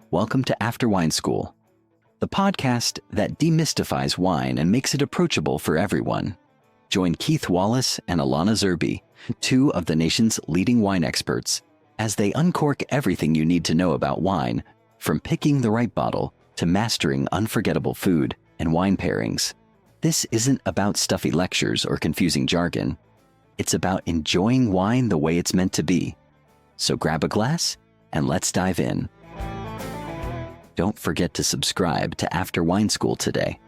Welcome to After Wine School, the podcast that demystifies wine and makes it approachable for everyone. Join Keith Wallace and Alana Zerbe, two of the nation's leading wine experts, as they uncork everything you need to know about wine, from picking the right bottle to mastering unforgettable food and wine pairings. This isn't about stuffy lectures or confusing jargon. It's about enjoying wine the way it's meant to be. So grab a glass and let's dive in. Don't forget to subscribe to After Wine School today.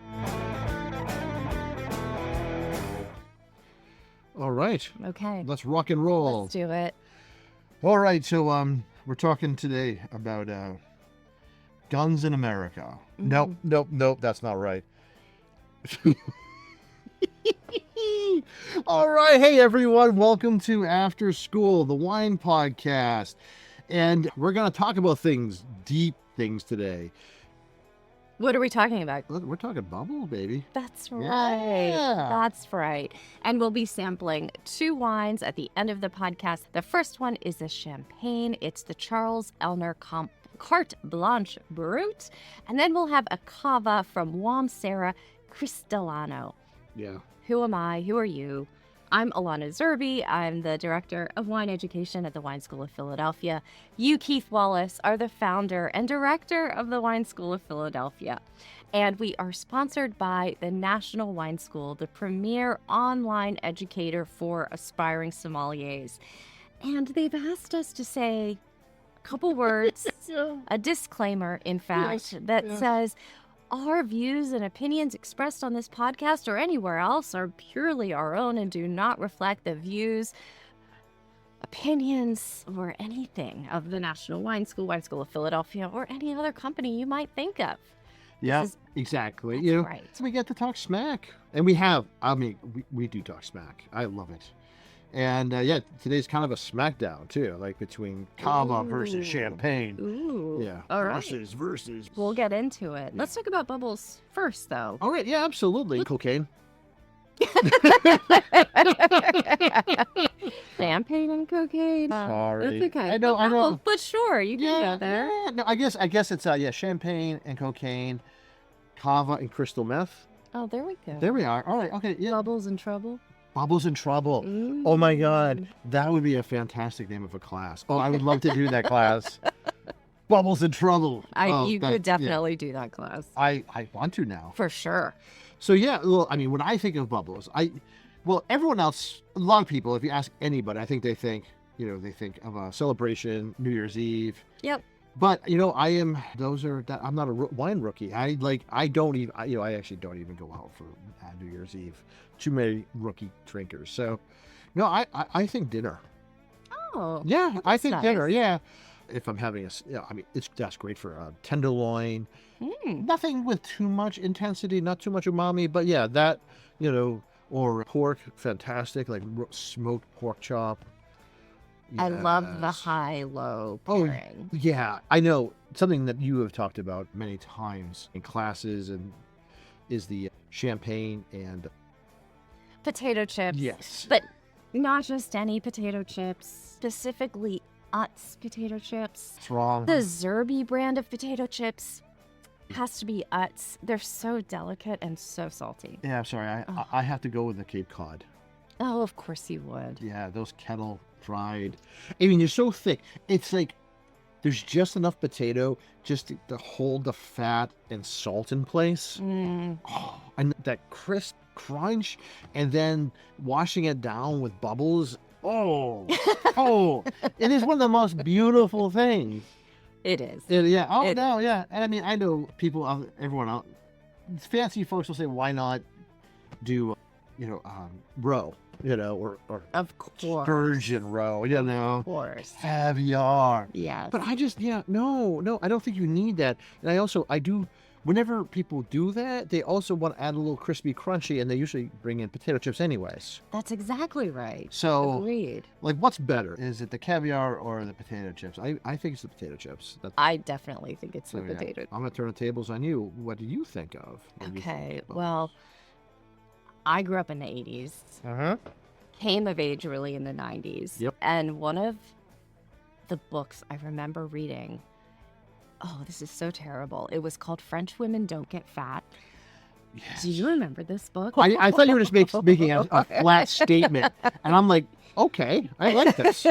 All right. Okay. Let's rock and roll. Let's do it. All right. So we're talking today about guns in America. Mm-hmm. Nope. That's not right. All right. Hey, everyone. Welcome to After School, the wine podcast. And we're going to talk about things, deep things today. What are we talking about? We're talking bubble, baby. That's right. Yeah. That's right. And we'll be sampling two wines at the end of the podcast. The first one is a champagne. It's the Charles Elner Carte Blanche Brut. And then we'll have a Cava from Wamsera Cristallano. Yeah. Who am I? Who are you? I'm Alana Zerbe. I'm the Director of Wine Education at the Wine School of Philadelphia. You, Keith Wallace, are the founder and director of the Wine School of Philadelphia. And we are sponsored by the National Wine School, the premier online educator for aspiring sommeliers. And they've asked us to say a couple words, a disclaimer, in fact, that says, our views and opinions expressed on this podcast or anywhere else are purely our own and do not reflect the views, opinions, or anything of the National Wine School of Philadelphia, or any other company you might think of. Yeah, exactly. That's You know, right. so we get to talk smack. And we have. I mean, we do talk smack. I love it. And today's kind of a smackdown, too, like between Cava versus champagne. Ooh. Yeah. All right. Versus. We'll get into it. Let's talk about bubbles first, though. All right. Yeah, absolutely. Cocaine. Champagne and cocaine. Sorry. That's okay. I know. Oh, but sure, you can go there. Yeah. No, I guess it's champagne and cocaine, Cava and crystal meth. Oh, there we go. There we are. All right. Okay. Yeah. Bubbles in trouble. Bubbles in Trouble. Ooh. Oh my God, that would be a fantastic name of a class. Oh, I would love to do that class. Bubbles in Trouble. You could definitely do that class. I want to now. For sure. So well, I mean, when I think of bubbles, everyone else, a lot of people, if you ask anybody, I think they think of a celebration, New Year's Eve. Yep. But I'm not a wine rookie. I actually don't even go out for New Year's Eve. Too many rookie drinkers. So, I think dinner. Oh. Yeah, I think nice. dinner. Yeah. If I'm having that's great for a tenderloin. Nothing with too much intensity, not too much umami, but yeah, that, or pork, fantastic, like smoked pork chop. Yes. I love the high-low pairing. Oh, yeah. I know something that you have talked about many times in classes and is the champagne and potato chips. Yes. But not just any potato chips, specifically Utz potato chips. What's wrong? The Zerbe brand of potato chips has to be Utz. They're so delicate and so salty. Yeah, I'm sorry. I have to go with the Cape Cod. Oh, of course you would. Yeah, those kettle fried. I mean, they're so thick. It's like there's just enough potato just to hold the fat and salt in place. Oh, and that crisp crunch, and then washing it down with bubbles. Oh, it is one of the most beautiful things. It is. Yeah. Oh, no, yeah. And I mean, I know everyone out, fancy folks will say, why not do, roe, or of course, sturgeon roe, Of course. Caviar. Yes. But I just, no, I don't think you need that. And I do, whenever people do that, they also want to add a little crispy crunchy, and they usually bring in potato chips anyways. That's exactly right. So, agreed. Like, what's better? Is it the caviar or the potato chips? I think it's the potato chips. I definitely think it's the potato. I'm going to turn the tables on you. What do you think of? Okay, well, I grew up in the 80s. Uh-huh. Came of age really in the 90s. Yep. And one of the books I remember reading oh, this is so terrible. It was called French Women Don't Get Fat. Yes. Do you remember this book? I thought you were just making a flat statement. And I'm like, okay, I like this.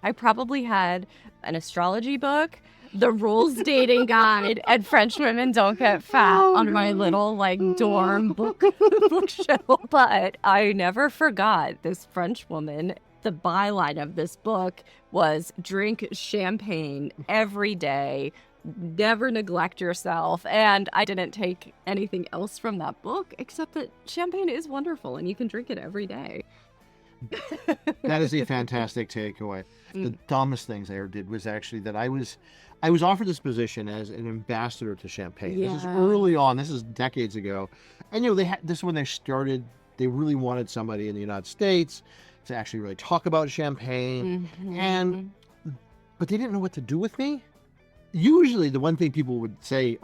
I probably had an astrology book, the rules dating guide, and French Women Don't Get Fat on my little dorm bookshelf. But I never forgot this French woman. The byline of this book was drink champagne every day. Never neglect yourself. And I didn't take anything else from that book except that champagne is wonderful and you can drink it every day. That is a fantastic takeaway. The dumbest things I ever did was actually that I was offered this position as an ambassador to champagne. Yeah. This is early on. This is decades ago. And this is when they started. They really wanted somebody in the United States to actually really talk about champagne. Mm-hmm. But they didn't know what to do with me. Usually the one thing people would say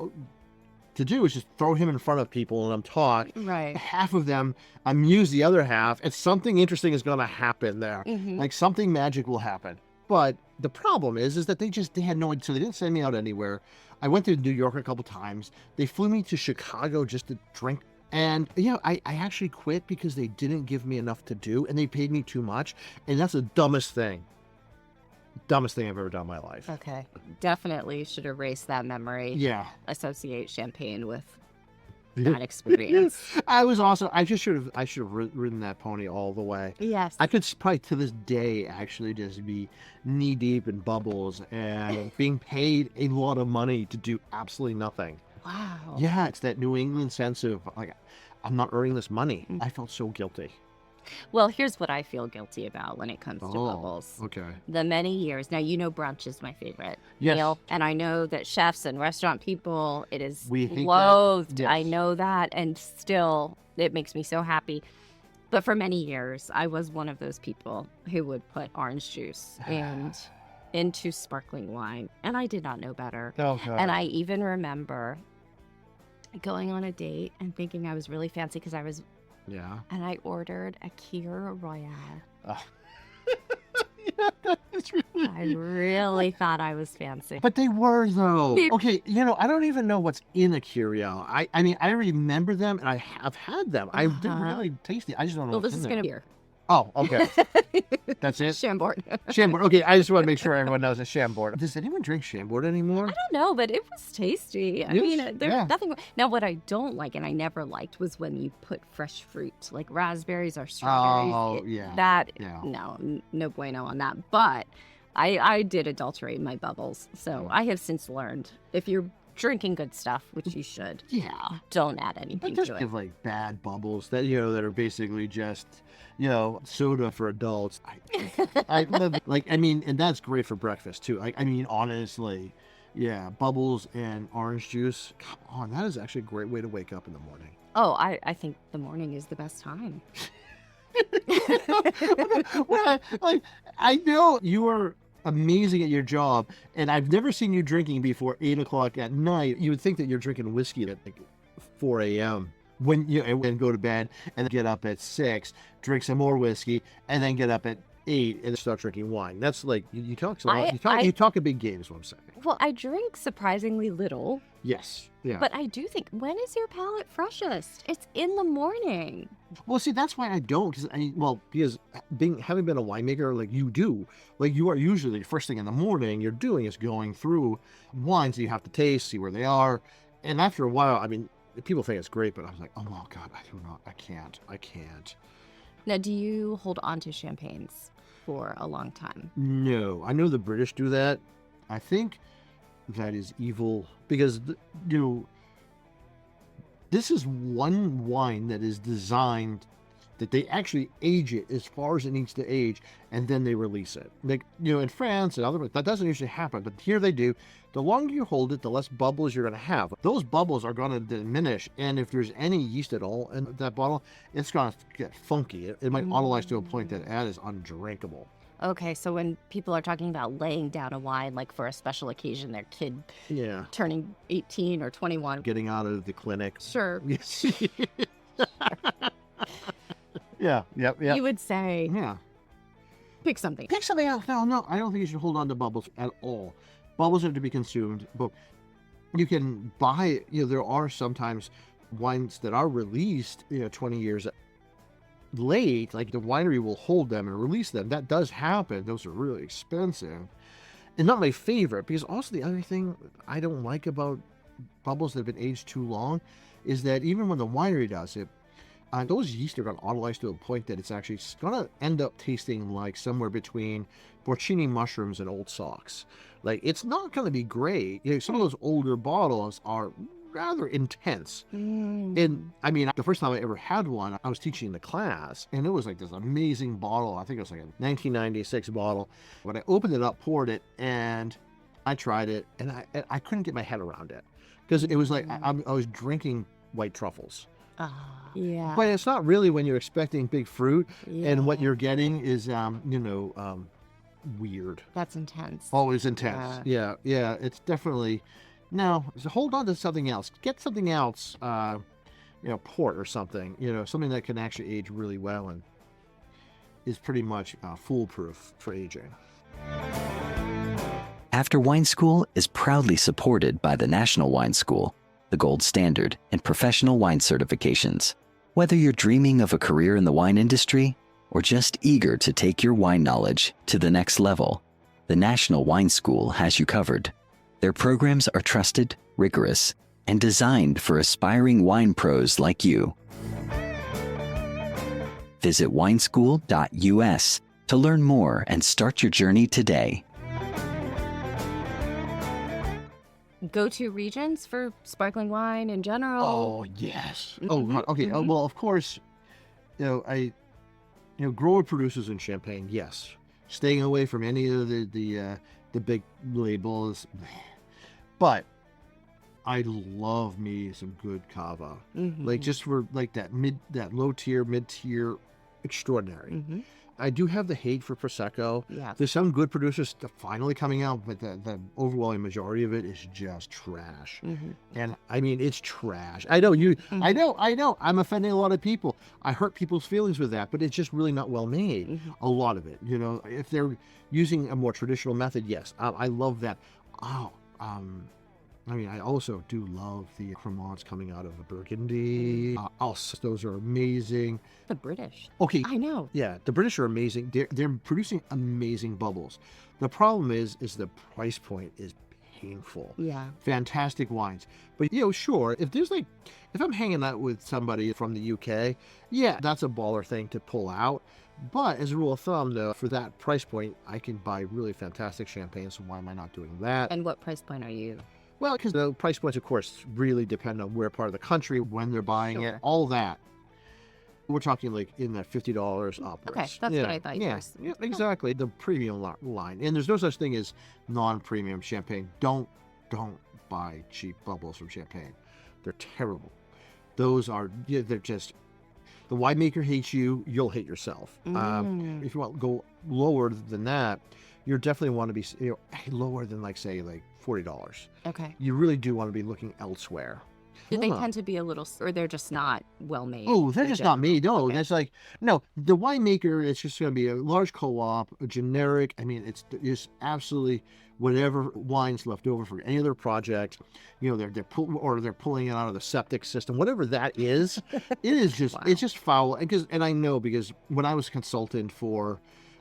to do is just throw him in front of people and I'm talk. Right. Half of them amuse the other half, and something interesting is going to happen there. Mm-hmm. Like something magic will happen. But the problem is that they had no idea, so they didn't send me out anywhere. I went to New York a couple times. They flew me to Chicago just to drink. And, I actually quit because they didn't give me enough to do, and they paid me too much. And that's the dumbest thing I've ever done in my life. Okay. Definitely should erase that memory. Yeah. Associate champagne with that experience. I should have ridden that pony all the way. Yes. I could probably to this day actually just be knee deep in bubbles and being paid a lot of money to do absolutely nothing. Wow. Yeah, it's that New England sense of I'm not earning this money. I felt so guilty. Well, here's what I feel guilty about when it comes to bubbles. Okay. The many years. Now, brunch is my favorite Yes. meal. And I know that chefs and restaurant people, it is We hate that. loathed. Yes. I know that. And still, it makes me so happy. But for many years, I was one of those people who would put orange juice into sparkling wine. And I did not know better. Okay. And I even remember going on a date and thinking I was really fancy because and I ordered a Kir Royale. Yeah, that's really... I really thought I was fancy. But they were, though. Okay, I don't even know what's in a Curio. I mean, I remember them, and I have had them. I didn't really taste it. I just don't know Well, what's this in is there. going to be here. Oh, okay. That's it? Chambord. Chambord. Okay, I just want to make sure everyone knows it's Chambord. Does anyone drink Chambord anymore? I don't know, but it was tasty. I mean, there's nothing. Now, what I don't like, and I never liked, was when you put fresh fruit, like raspberries or strawberries. Oh, yeah. No bueno on that. But I did adulterate my bubbles. So I have since learned if you're drinking good stuff, which you should, don't add anything to it. Have bad bubbles that that are basically just soda for adults. And that's great for breakfast too. I mean, honestly, bubbles and orange juice. Come on, that is actually a great way to wake up in the morning. Oh, I think the morning is the best time. I know you are amazing at your job, and I've never seen you drinking before 8 o'clock at night. You would think that you're drinking whiskey at 4 a.m. when and go to bed and then get up at 6, drink some more whiskey, and then get up at 8 and start drinking wine. That's you talk you talk a big game is what I'm saying. Well, I drink surprisingly little. Yes. Yeah. But I do think, when is your palate freshest? It's in the morning. Well, see, that's why I don't. Because having been a winemaker, you are usually the first thing in the morning you're doing is going through wines that you have to taste, see where they are, and after a while, I mean, people think it's great, but I was like, oh God, I do not, I can't. Now, do you hold on to champagnes for a long time? No, I know the British do that. I think that is evil because this is one wine that is designed that they actually age it as far as it needs to age, and then they release it. In France and other places, that doesn't usually happen, but here they do. The longer you hold it, the less bubbles you're going to have. Those bubbles are going to diminish, and if there's any yeast at all in that bottle, it's going to get funky. It might autolyze to a point that is undrinkable. Okay, so when people are talking about laying down a wine, like for a special occasion, their kid turning 18 or 21. Getting out of the clinic. Sure. Yeah. You would say, pick something. Pick something else. No, I don't think you should hold on to bubbles at all. bubbles are to be consumed, but you can buy, there are sometimes wines that are released, 20 years late, like the winery will hold them and release them. That does happen. Those are really expensive. And not my favorite, because also the other thing I don't like about bubbles that have been aged too long is that even when the winery does it, those yeast are going to autolyze to a point that it's actually going to end up tasting like somewhere between porcini mushrooms and old socks. Like, it's not going to be great. Some of those older bottles are rather intense. And I mean, the first time I ever had one, I was teaching the class, and it was like this amazing bottle. I think it was like a 1996 bottle. When I opened it up, poured it, and I tried it, and I couldn't get my head around it, because it was like I was drinking white truffles. Yeah. But it's not really when you're expecting big fruit, and what you're getting is, weird. That's intense. Always intense. Yeah. It's definitely, no, so hold on to something else. Get something else, port or something, something that can actually age really well and is pretty much foolproof for aging. After Wine School is proudly supported by the National Wine School, the gold standard in professional wine certifications. Whether you're dreaming of a career in the wine industry or just eager to take your wine knowledge to the next level, the National Wine School has you covered. Their programs are trusted, rigorous, and designed for aspiring wine pros like you. Visit wineschool.us to learn more and start your journey today. Go-to regions for sparkling wine in general? Oh, yes. Oh, okay. Well, of course, grower producers in Champagne, yes. Staying away from any of the big labels. But I love me some good Cava. Like, just for like that low tier, mid tier, extraordinary. I do have the hate for Prosecco. Yeah. There's some good producers finally coming out, but the overwhelming majority of it is just trash. And I mean, it's trash. I know you, I know. I'm offending a lot of people. I hurt people's feelings with that, but it's just really not well made. A lot of it, if they're using a more traditional method, yes, I love that. I mean, I also do love the Cremants coming out of the Burgundy. Those are amazing. The British. Okay. I know. Yeah, the British are amazing. They're producing amazing bubbles. The problem is the price point is painful. Yeah. Fantastic wines. But, sure, if I'm hanging out with somebody from the UK, yeah, that's a baller thing to pull out. But as a rule of thumb, though, for that price point, I can buy really fantastic champagne, so why am I not doing that? And what price point are you? Well, because the price points, of course, really depend on where part of the country, when they're buying it, all that. We're talking like in that $50 upwards. Okay, that's what I thought you were. Yeah, exactly. The premium line. And there's no such thing as non-premium champagne. Don't buy cheap bubbles from Champagne. They're terrible. Those are, they're just, the winemaker hates you, you'll hate yourself. If you want to go lower than that, you definitely want to be lower than say $40. Okay. You really do want to be looking elsewhere. Do they tend to be a little, or they're just not well made? Oh, they're just not made. No, Okay. that's the winemaker, it's just going to be a large co-op, a generic. I mean, it's just absolutely whatever wine's left over for any other project. They're pulling it out of the septic system, whatever that is. It is just, it's just foul. And I know, because when I was a consultant for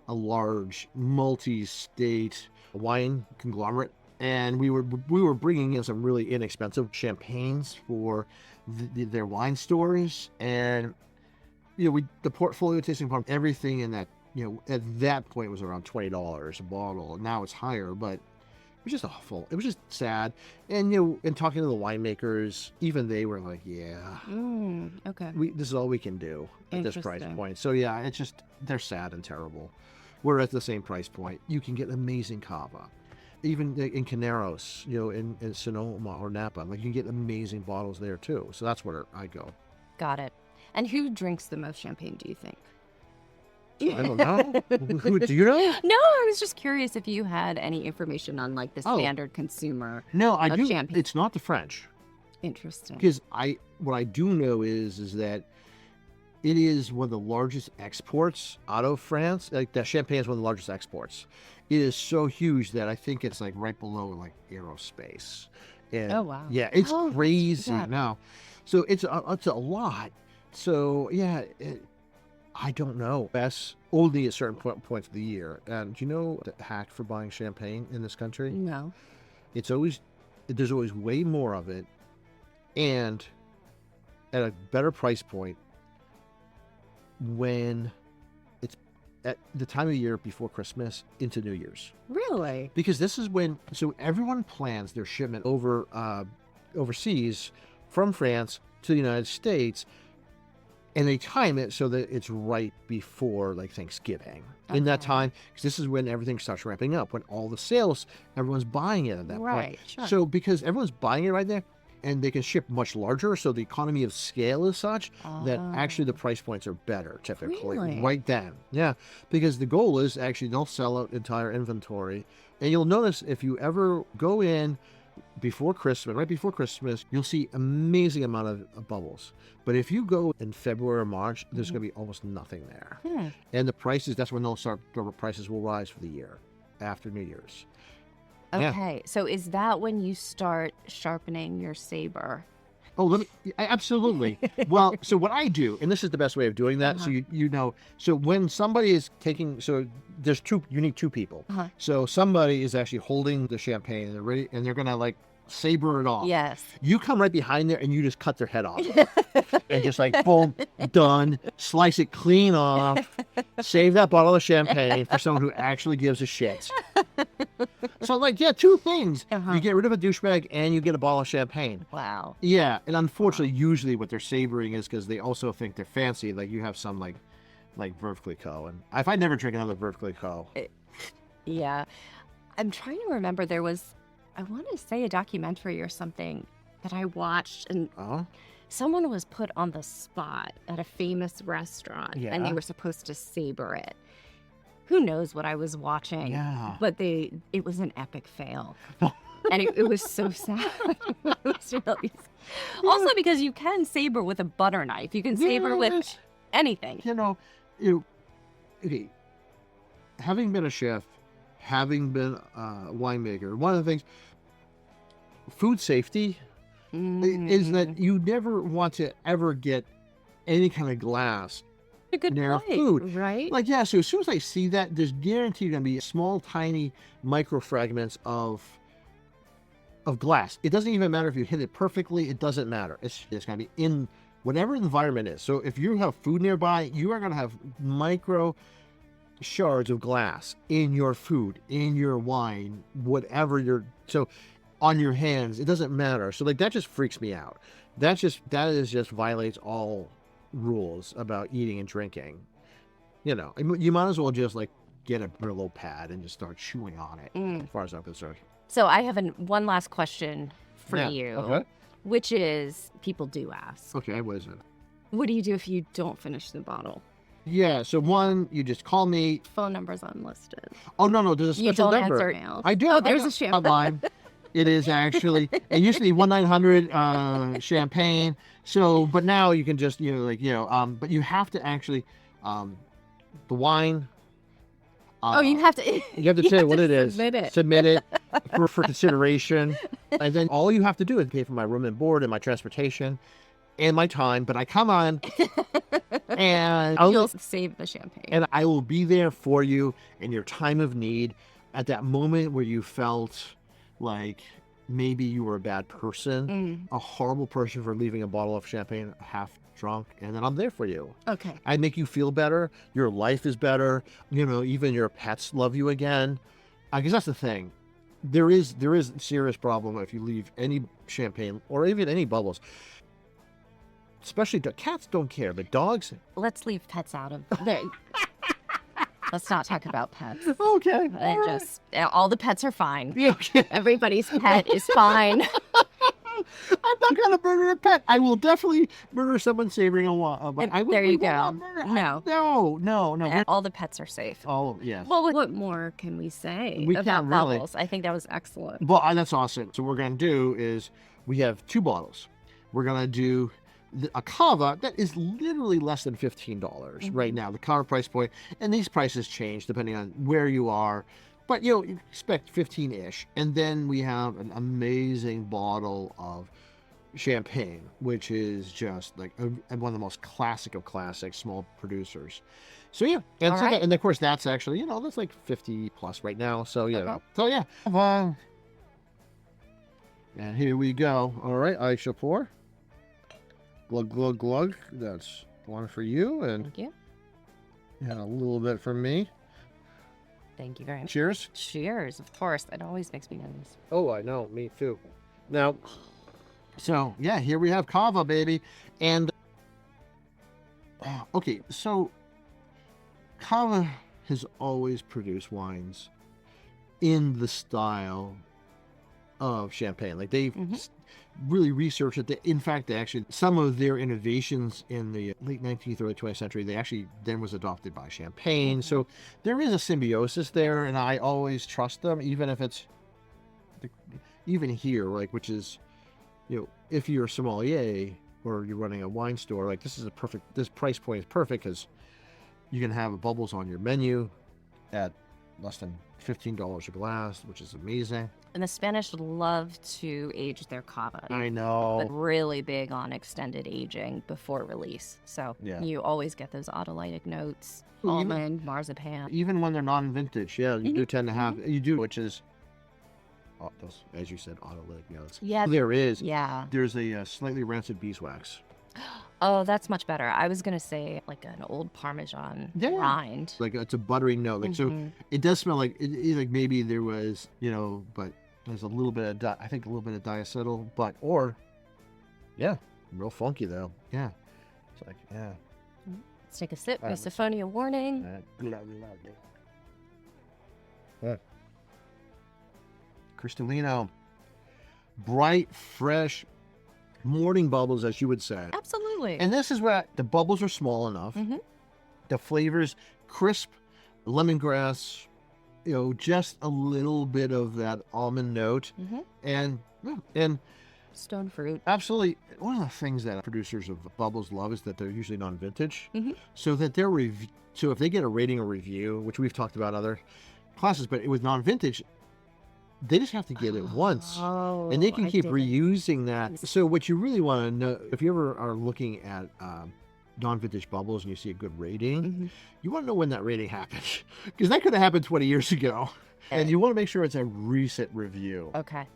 a large multi-state wine conglomerate, and we were bringing in some really inexpensive champagnes for their wine stores, and the portfolio tasting from everything in that at that point was around $20 a bottle. Now it's higher, but it was just awful. It was just sad. And and talking to the winemakers, even they were like, yeah, okay, this is all we can do at this price point. So yeah, it's just, they're sad and terrible. We're at the same price point. You can get amazing Cava. Even in Caneros, in Sonoma or Napa, you can get amazing bottles there too. So that's where I go. Got it. And who drinks the most champagne, do you think? I don't know. Who do you know? No, I was just curious if you had any information on the standard consumer. No, I do. Champagne. It's not the French. Interesting. Because what I do know is that It is one of the largest exports out of France. Like that champagne is one of the largest exports. It is so huge that I think it's like right below like aerospace. And Oh, wow. yeah, it's Oh, crazy yeah. now. So it's a lot. So yeah, I don't know. That's only at certain points of the year. And do you know the hack for buying champagne in this country? No. There's always way more of it, and at a better price point when it's at the time of year before Christmas into New Year's. Really? Because this is when, so everyone plans their shipment overseas from France to the United States, and they time it so that it's right before like Thanksgiving. In that Okay. time, because this is when everything starts ramping up, when all the sales, everyone's buying it at that point. Right. Sure. So because everyone's buying it right there, and they can ship much larger, so the economy of scale is such that actually the price points are better typically Really? right then. Yeah, because the goal is actually they'll sell out entire inventory, and you'll notice if you ever go in before Christmas, right before Christmas, you'll see amazing amount of bubbles. But if you go in February or March, there's going to be almost nothing there. And the prices, that's when the prices will rise for the year after New Year's. Yeah. Okay. So is that when you start sharpening your saber? Oh, absolutely. Well, so what I do, and this is the best way of doing that, so you know, so when somebody is taking, so there's you need two people. So somebody is actually holding the champagne and they're ready, and they're gonna like saber it off. Yes. You come right behind there and you just cut their head off. And just like, boom, done. Slice it clean off. Save that bottle of champagne for someone who actually gives a shit. So like, yeah, two things. You get rid of a douchebag and you get a bottle of champagne. Wow. Yeah, and unfortunately, usually what they're savoring is because they also think they're fancy. Like you have some like Veuve Clicquot, and if I never drink another Veuve Clicquot. Yeah. I'm trying to remember, there was, I want to say a documentary or something that I watched, and someone was put on the spot at a famous restaurant and they were supposed to saber it. Who knows what I was watching? Yeah. But it was an epic fail. And it was so sad. It was really... Also because you can saber with a butter knife. You can saber with anything. You know, okay, having been a chef, having been a winemaker, one of the things, food safety is that you never want to ever get any kind of glass A good near point, food. right? Like, yeah, so as soon as I see that, there's guaranteed going to be small, tiny micro fragments of glass. It doesn't even matter if you hit it perfectly. It doesn't matter. It's going to be in whatever environment is. So if you have food nearby, you are going to have micro shards of glass in your food, in your wine, whatever so on your hands. It doesn't matter. So like that just freaks me out. That just violates all rules about eating and drinking. You know, you might as well just like get a Brillo pad and just start chewing on it, as far as I'm concerned. So I have one last question for you, Okay. which is, people do ask, Okay, what is it? what do you do if you don't finish the bottle? Yeah, so one, you just call me. Phone number's unlisted. Oh, no, there's a You special don't number. answer emails. I do. Oh, there's a champagne. hotline. It is actually, it used to be 1-900 champagne. So, but now you can just, but you have to actually, the wine. You have to. You have to say what it is. Submit it. For consideration. And then all you have to do is pay for my room and board and my transportation and my time. But I come on and You'll save the champagne. and I will be there for you in your time of need, at that moment where you felt like maybe you were a bad person, a horrible person for leaving a bottle of champagne half drunk, and then I'm there for you. Okay. I make you feel better. Your life is better. Even your pets love you again. Because that's the thing. There is a serious problem if you leave any champagne or even any bubbles. Especially cats don't care, but dogs. Let's leave pets out of there. Let's not talk about pets. Okay. All the pets are fine. Yeah, okay. Everybody's pet is fine. I'm not gonna murder a pet. I will definitely murder someone savoring a wine. There you go. No. All the pets are safe. Oh, yes. Well, what more can we say We about can't really. bubbles? I think that was excellent. Well, that's awesome. So what we're gonna do is we have two bottles. We're gonna do a Cava that is literally less than $15 right now, the Cava price point. And these prices change depending on where you are. But, you know, you expect 15-ish. And then we have an amazing bottle of champagne, which is just like one of the most classic of classic small producers. So, yeah. And, All so right. and of course, that's actually, you know, that's like 50 plus right now. So, you Okay. know. So, yeah. And here we go. All right, I shall pour. Glug, glug, glug. That's one for you, and Thank you. a little bit for me. Thank you very much. Cheers. Cheers, of course. It always makes me nervous. Oh, I know. Me too. Now, so, yeah, here we have Cava, baby. And, okay, so Cava has always produced wines in the style of champagne. Like, they've really researched it. In fact, actually, some of their innovations in the late 19th, early 20th century, they actually then was adopted by champagne. So there is a symbiosis there, and I always trust them, even if it's, even here, like, which is, you know, if you're a sommelier or you're running a wine store, like, this price point is perfect because you can have bubbles on your menu at less than $15 a glass, which is amazing. And the Spanish love to age their Cava. I know. But really big on extended aging before release. So Yeah. you always get those autolytic notes, Well, even- almond, marzipan. Even when they're non-vintage, yeah, you do tend to have, you do, which is, those, as you said, autolytic notes. Yeah. There's a slightly rancid beeswax. Oh, that's much better. I was going to say like an old Parmesan rind. Like, it's a buttery note. Like, so it does smell like, like maybe there was, you know, but there's a little bit of, I think a little bit of diacetyl, but, or, yeah, real funky though. Yeah. It's like, yeah. Let's take a sip. Misophonia warning. Crystallino. Bright, fresh, morning bubbles, as you would say. Absolutely. And this is where the bubbles are small enough. The flavors crisp, lemongrass, you know, just a little bit of that almond note, and stone fruit. absolutely one of the things that producers of bubbles love is that they're usually non-vintage, so that they're so if they get a rating or review, which we've talked about in other classes, but with non-vintage, they just have to get it once, and they can keep reusing that. So what you really want to know, if you ever are looking at non-vintage bubbles and you see a good rating, you want to know when that rating happened, because that could have happened 20 years ago, and you want to make sure it's a recent review. Okay.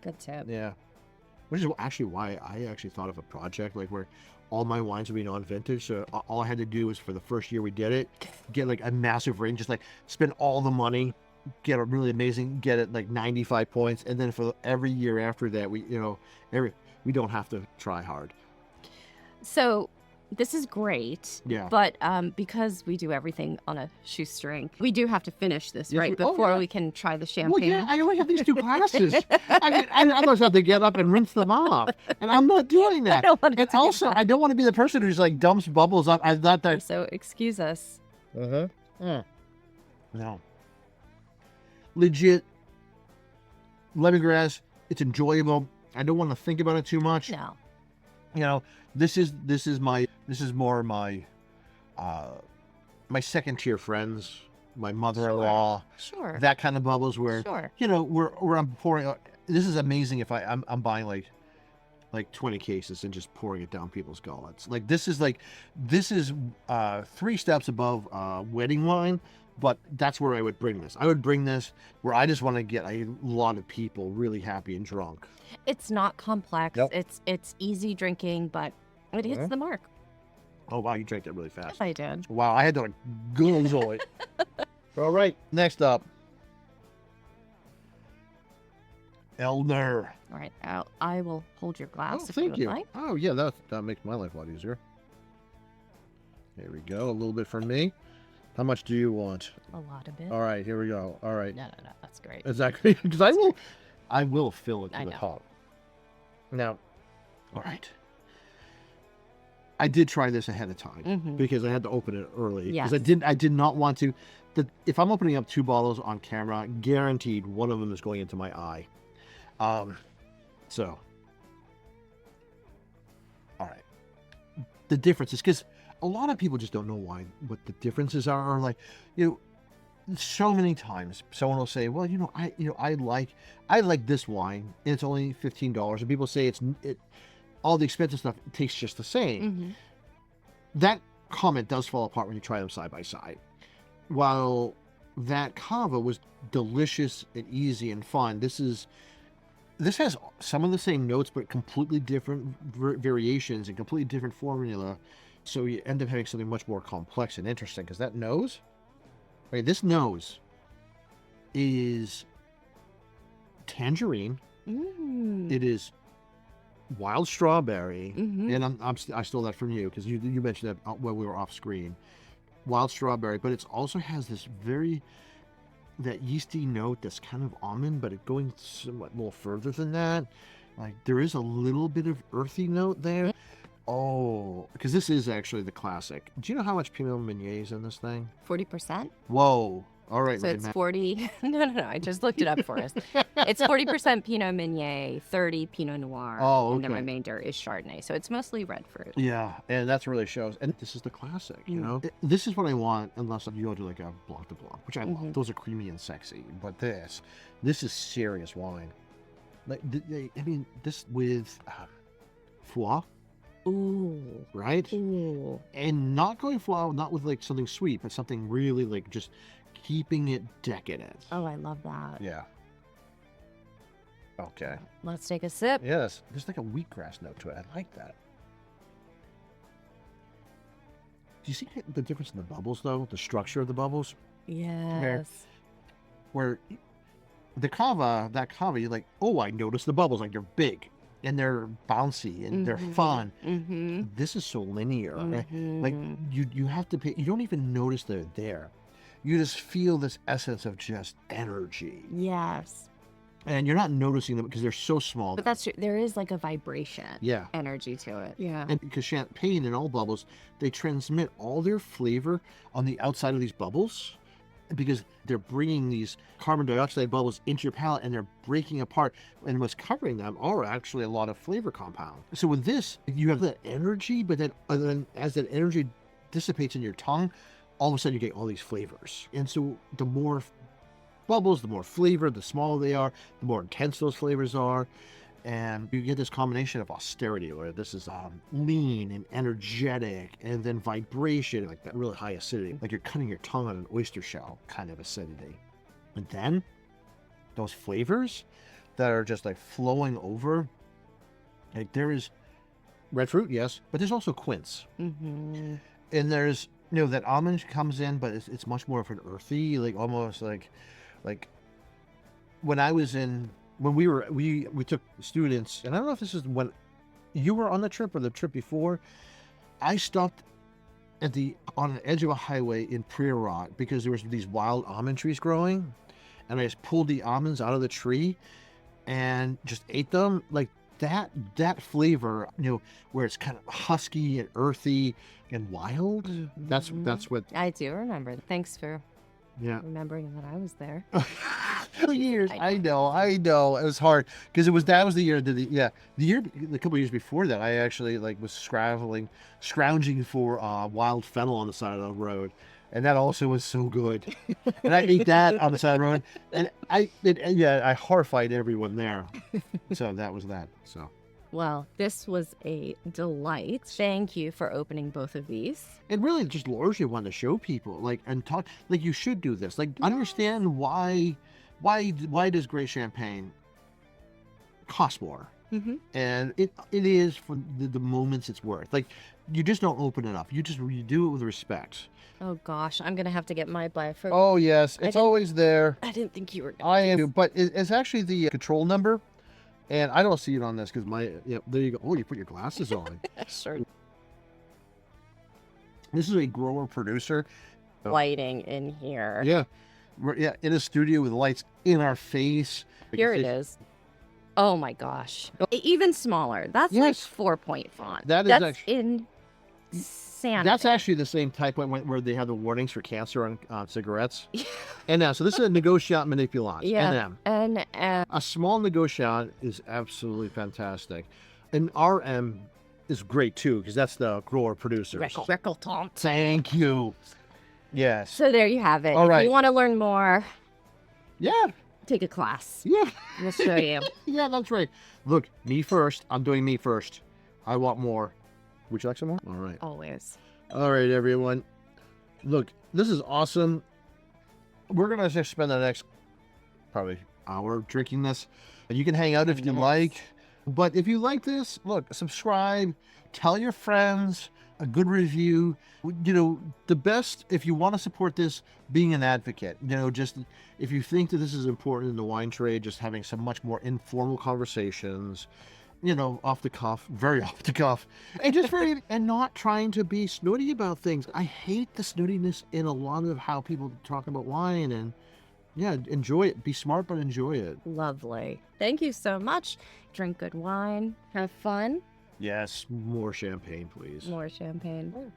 Good tip. Yeah. Which is actually why I actually thought of a project like where all my wines would be non-vintage. So all I had to do was, for the first year we did it, get like a massive rating, just like spend all the money, get a really amazing, get it like 95 points. And then for every year after that, we, you know, we don't have to try hard. So this is great. Yeah. But because we do everything on a shoestring, we do have to finish this, Yes, right? oh, Before yeah. we can try the Well, champagne. yeah, I only have these two glasses. I otherwise have to get up and rinse them off, and I'm not doing that. I don't want to And do also, that. I don't want to be the person who's like dumps bubbles up. I thought that. So excuse us. No. Legit lemongrass. It's enjoyable. I don't want to think about it too much. No. You know, this is more my my second tier friends, my mother-in-law, Sure. that kind of bubbles where Sure. you know where I'm pouring. This is amazing if I'm buying like 20 cases and just pouring it down people's gullets. Like this is 3 steps above wedding wine, but that's where I would bring this. I would bring this where I just want to get a lot of people really happy and drunk. It's not complex. Nope. It's easy drinking, but it hits the mark. Oh wow, you drank that really fast. Yes, I did. Wow, I had to like guzzle it. All right, next up, Elner. All right. I will hold your glass if Thank you you. would like. Oh yeah, that makes my life a lot easier. Here we go. A little bit from me. How much do you want? A lot of it. All right, here we go. All right. No. That's great. Exactly. Because I will fill it to I the know. top. Now, all right. I did try this ahead of time because I had to open it early. Yes. Because I did not want to. If I'm opening up 2 bottles on camera, guaranteed one of them is going into my eye. So, all right. the differences, because a lot of people just don't know what the differences are. Or like, so many times someone will say, well, I like this wine and it's only $15, and people say all the expensive stuff tastes just the same. Mm-hmm. That comment does fall apart when you try them side by side. While that Cava was delicious and easy and fun, this has some of the same notes, but completely different variations and completely different formula. So you end up having something much more complex and interesting, because that nose, right? This nose is tangerine. It is wild strawberry, and I stole that from you because you mentioned that when we were off screen. Wild strawberry, but it also has this that yeasty note that's kind of almond, but it going somewhat a little further than that. Like there is a little bit of earthy note there. Oh, because this is actually the classic. Do you know how much Pinot Meunier is in this thing? 40%. Whoa. All right. So it's 40. No. I just looked it up for us. It's 40% Pinot Meunier, 30 Pinot Noir. Oh, okay. And the remainder is Chardonnay. So it's mostly red fruit. Yeah, and that's really shows. And this is the classic, This is what I want, unless you go to like a Blanc de Blanc, which I love. Those are creamy and sexy. But this is serious wine. Like, this with foie. Ooh. Right? Ooh. And not going foie, not with like something sweet, but something really like just keeping it decadent. Oh, I love that. Yeah. Okay. Let's take a sip. Yes. There's like a wheatgrass note to it. I like that. Do you see the difference in the bubbles, though? The structure of the bubbles? Yes. Where that Cava, you're like, oh, I noticed the bubbles. Like, they're big. And they're bouncy and they're fun. This is so linear. Like you have to pay. You don't even notice they're there. You just feel this essence of just energy. Yes. And you're not noticing them because they're so small. But that's true. There is like a vibration. Yeah. Energy to it. Yeah. And because champagne and all bubbles, they transmit all their flavor on the outside of these bubbles, because they're bringing these carbon dioxide bubbles into your palate and they're breaking apart, and what's covering them are actually a lot of flavor compound. So with this, you have that energy, but then as that energy dissipates in your tongue, all of a sudden you get all these flavors. And so the more bubbles, the more flavor, the smaller they are, the more intense those flavors are. And you get this combination of austerity, where this is lean and energetic, and then vibration, like that really high acidity, like you're cutting your tongue on an oyster shell kind of acidity. And then those flavors that are just like flowing over, like there is red fruit, yes, but there's also quince. And there's, that almond comes in, but it's much more of an earthy, like almost like when I was when we took students, and I don't know if this is when you were on the trip or the trip before, I stopped on an edge of a highway in Prairie because there was these wild almond trees growing, and I just pulled the almonds out of the tree and just ate them. Like that flavor, where it's kind of husky and earthy and wild. That's what I do remember. Thanks for remembering that I was there. 2 years. I know. It was hard because that was the year. A couple of years before that, I actually was scrounging for wild fennel on the side of the road, and that also was so good. And I ate that on the side of the road, and I horrified everyone there. So that was that. So. Well, this was a delight. Thank you for opening both of these. It really just largely wanted to show people, and talk, you should do this. Understand why does great champagne cost more? And it is for the moments it's worth. You just don't open it up. You do it with respect. Oh gosh, I'm gonna have to get my bifocus. Oh yes, it's always there. I didn't think you were. I am, but it's actually the control number. And I don't see it on this because there you go. Oh, you put your glasses on. Sure. This is a grower producer. Lighting in here. Yeah. In a studio with lights in our face. Here it is. Oh my gosh. Even smaller. That's 4-point font. That's insanity. That's actually the same type where they have the warnings for cancer on cigarettes. And so this is a negociant manipulant. Yeah. NM. A small negociant is absolutely fantastic. An RM is great too, because that's the grower producers. Rickleton. Thank you. Yes. So there you have it. All right. If you want to learn more, Yeah. take a class. Yeah. We'll show you. Yeah, that's right. Look, me first. I'm doing me first. I want more. Would you like some more? All right. Always. All right, everyone. Look, this is awesome. We're going to just spend the next probably hour drinking this. And you can hang out if you like. But if you like this, look, subscribe, tell your friends, a good review. You know, the best, if you want to support this, being an advocate. You know, just if you think that this is important in the wine trade, just having some much more informal conversations, you know, off the cuff, very off the cuff, and just very, and not trying to be snooty about things. I hate the snootiness in a lot of how people talk about wine, and yeah, enjoy it. Be smart, but enjoy it. Lovely. Thank you so much. Drink good wine. Have fun. Yes, more champagne, please. More champagne.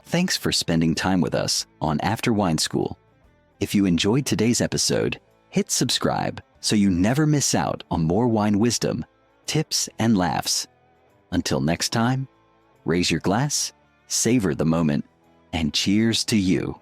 Thanks for spending time with us on After Wine School. If you enjoyed today's episode, hit subscribe so you never miss out on more wine wisdom, tips, and laughs. Until next time, raise your glass, savor the moment, and cheers to you.